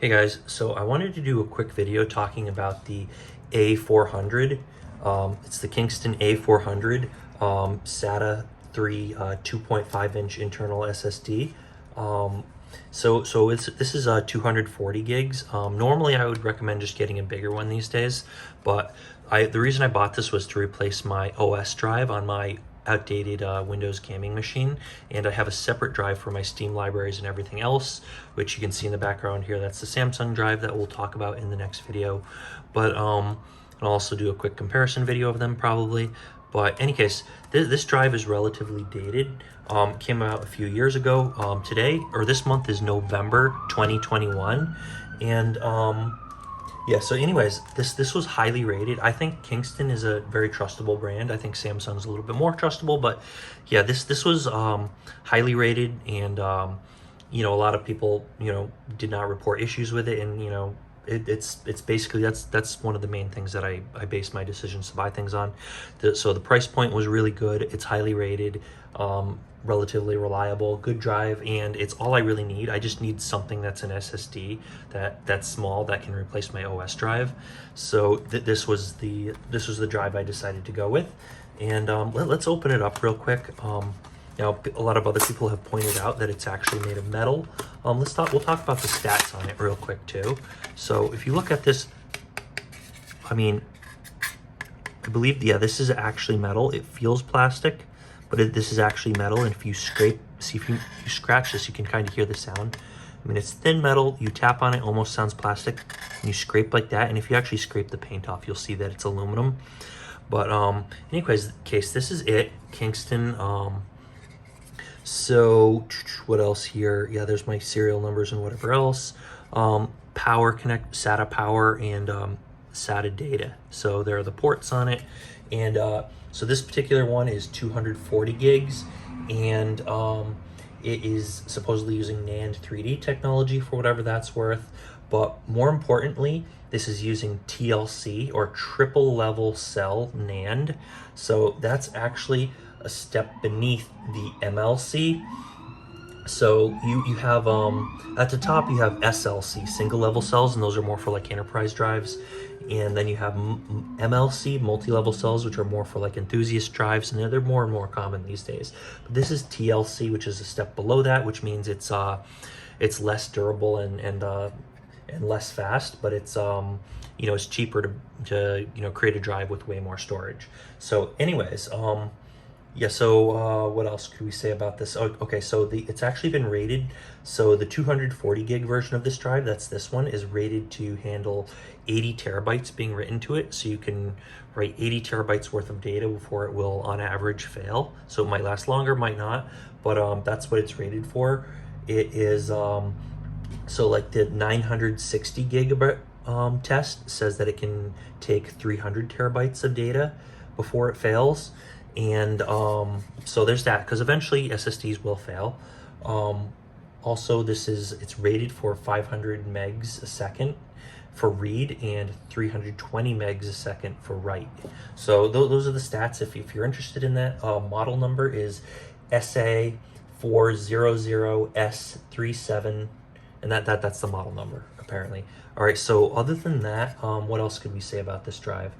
Hey guys, so I wanted to do a quick video talking about the A400. It's the Kingston A400 SATA 3 2.5-inch internal SSD. This is 240 gigs. Normally I would recommend just getting a bigger one these days, but the reason I bought this was to replace my OS drive on my outdated Windows gaming machine, and I have a separate drive for my Steam libraries and everything else, which you can see in the background here. That's the Samsung drive that we'll talk about in the next video, but I'll also do a quick comparison video of them probably. But in any case, this drive is relatively dated. Came out a few years ago. Today, or this month, is November 2021, and yeah, so anyways, this was highly rated. I think Kingston is a very trustable brand. I think Samsung's a little bit more trustable, but yeah, this was highly rated, and a lot of people did not report issues with it, and it's basically that's one of the main things that I base my decisions to buy things on. So the price point was really good. It's highly rated, relatively reliable, good drive, and it's all I really need. I just need something that's an SSD that's small that can replace my OS drive. So this was the drive I decided to go with, and let's open it up real quick. Now, a lot of other people have pointed out that it's actually made of metal. We'll talk about the stats on it real quick too. So if you look at this, I mean, I believe, yeah, this is actually metal. It feels plastic, but this is actually metal. And if you if you scratch this, you can kind of hear the sound. I mean, it's thin metal. You tap on it, almost sounds plastic. And you scrape like that. And if you actually scrape the paint off, you'll see that it's aluminum. But anyways, this is it, Kingston. So what else here? Yeah, there's my serial numbers and whatever else. Power connect, SATA power, and SATA data. So there are the ports on it. And so this particular one is 240 gigs, and it is supposedly using NAND 3D technology for whatever that's worth. But more importantly, this is using TLC, or triple level cell NAND. So that's actually a step beneath the MLC. So you have at the top you have SLC, single level cells, and those are more for like enterprise drives. And then you have MLC, multi-level cells, which are more for like enthusiast drives, and they're more and more common these days. But this is TLC, which is a step below that, which means it's less durable and less fast, but it's it's cheaper to create a drive with way more storage. So anyways, yeah, so what else could we say about this? Oh, okay, so it's actually been rated. So the 240 gig version of this drive, that's this one, is rated to handle 80 terabytes being written to it. So you can write 80 terabytes worth of data before it will, on average, fail. So it might last longer, might not, but that's what it's rated for. It is, so like the 960 gigabyte test says that it can take 300 terabytes of data before it fails. And so there's that, because eventually SSDs will fail. Also, it's rated for 500 megs a second for read and 320 megs a second for write. So those are the stats. If you're interested in that, model number is SA400S37, and that's the model number apparently. All right, so other than that, what else could we say about this drive?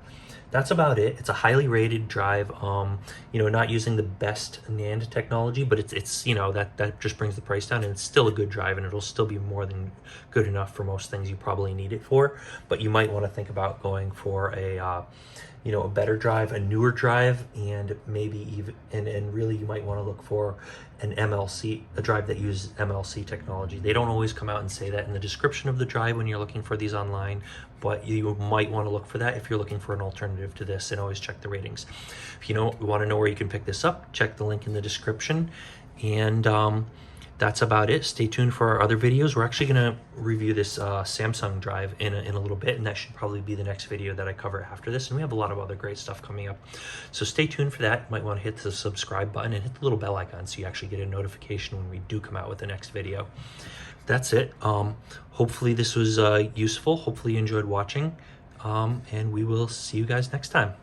That's about it. It's a highly rated drive, not using the best NAND technology, but it's that just brings the price down, and it's still a good drive, and it'll still be more than good enough for most things you probably need it for. But you might want to think about going for a better drive, a newer drive, and maybe even, and really you might want to look for an MLC, a drive that uses MLC technology. They don't always come out and say that in the description of the drive when you're looking for these online, but you might want to look for that if you're looking for an alternative to this, and always check the ratings. If you want to know where you can pick this up, check the link in the description. And that's about it. Stay tuned for our other videos. We're actually going to review this Samsung drive in a little bit, and that should probably be the next video that I cover after this. And we have a lot of other great stuff coming up, so stay tuned for that. You might want to hit the subscribe button and hit the little bell icon so you actually get a notification when we do come out with the next video. That's it. Hopefully this was useful. Hopefully you enjoyed watching, and we will see you guys next time.